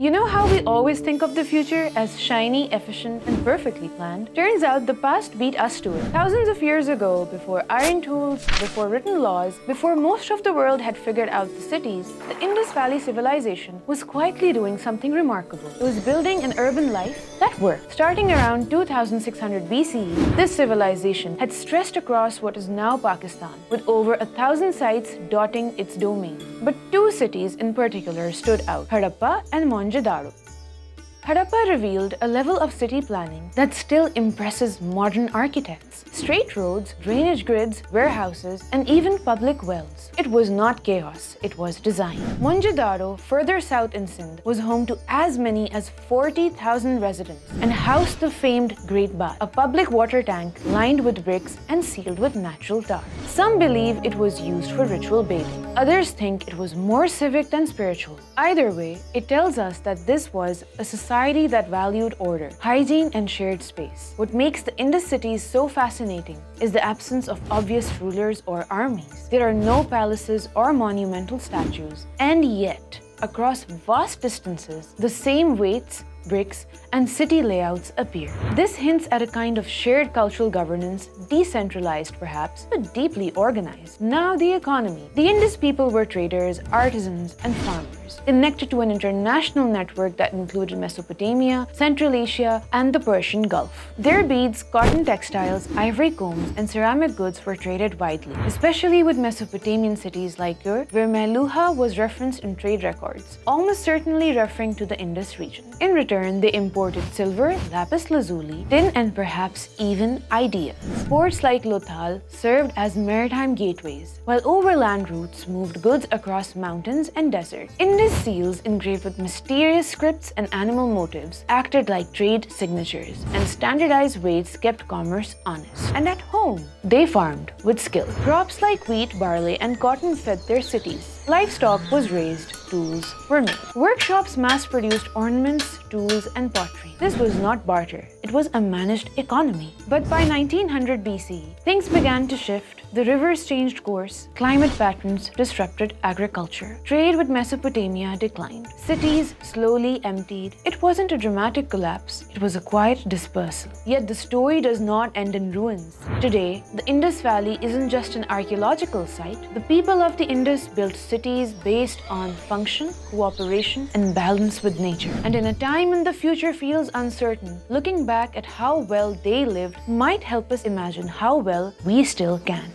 You know how we always think of the future as shiny, efficient, and perfectly planned? Turns out the past beat us to it. Thousands of years ago, before iron tools, before written laws, before most of the world had figured out the cities, the Indus Valley Civilization was quietly doing something remarkable. It was building an urban life that worked. Starting around 2600 BCE, this civilization had stretched across what is now Pakistan, with over 1,000 sites dotting its domain. But two cities in particular stood out: Harappa and Mohenjo-Daro. Harappa revealed a level of city planning that still impresses modern architects. Straight roads, drainage grids, warehouses, and even public wells. It was not chaos, it was design. Mohenjo-Daro, further south in Sindh, was home to as many as 40,000 residents and housed the famed Great Bath, a public water tank lined with bricks and sealed with natural tar. Some believe it was used for ritual bathing. Others think it was more civic than spiritual. Either way, it tells us that this was a society that valued order, hygiene, and shared space. What makes the Indus cities so fascinating is the absence of obvious rulers or armies. There are no palaces or monumental statues, and yet, across vast distances, the same weights, bricks, and city layouts appear. This hints at a kind of shared cultural governance, decentralized perhaps, but deeply organized. Now the economy. The Indus people were traders, artisans, and farmers, connected to an international network that included Mesopotamia, Central Asia, and the Persian Gulf. Their beads, cotton textiles, ivory combs, and ceramic goods were traded widely, especially with Mesopotamian cities like Ur, where Meluha was referenced in trade records, almost certainly referring to the Indus region. In return, they imported silver, lapis lazuli, tin, and perhaps even ideas. Ports like Lothal served as maritime gateways, while overland routes moved goods across mountains and deserts. Indus seals engraved with mysterious scripts and animal motifs acted like trade signatures, and standardized weights kept commerce honest. And at home, they farmed with skill. Crops like wheat, barley, and cotton fed their cities. Livestock was raised, tools were made. Workshops mass-produced ornaments, tools, and pottery. This was not barter, it was a managed economy. But by 1900 BCE, things began to shift. The rivers changed course, climate patterns disrupted agriculture, trade with Mesopotamia declined, cities slowly emptied. It wasn't a dramatic collapse, it was a quiet dispersal. Yet the story does not end in ruins. Today, the Indus Valley isn't just an archaeological site. The people of the Indus built cities based on function, cooperation, and balance with nature. And in a time when the future feels uncertain, looking back at how well they lived might help us imagine how well we still can.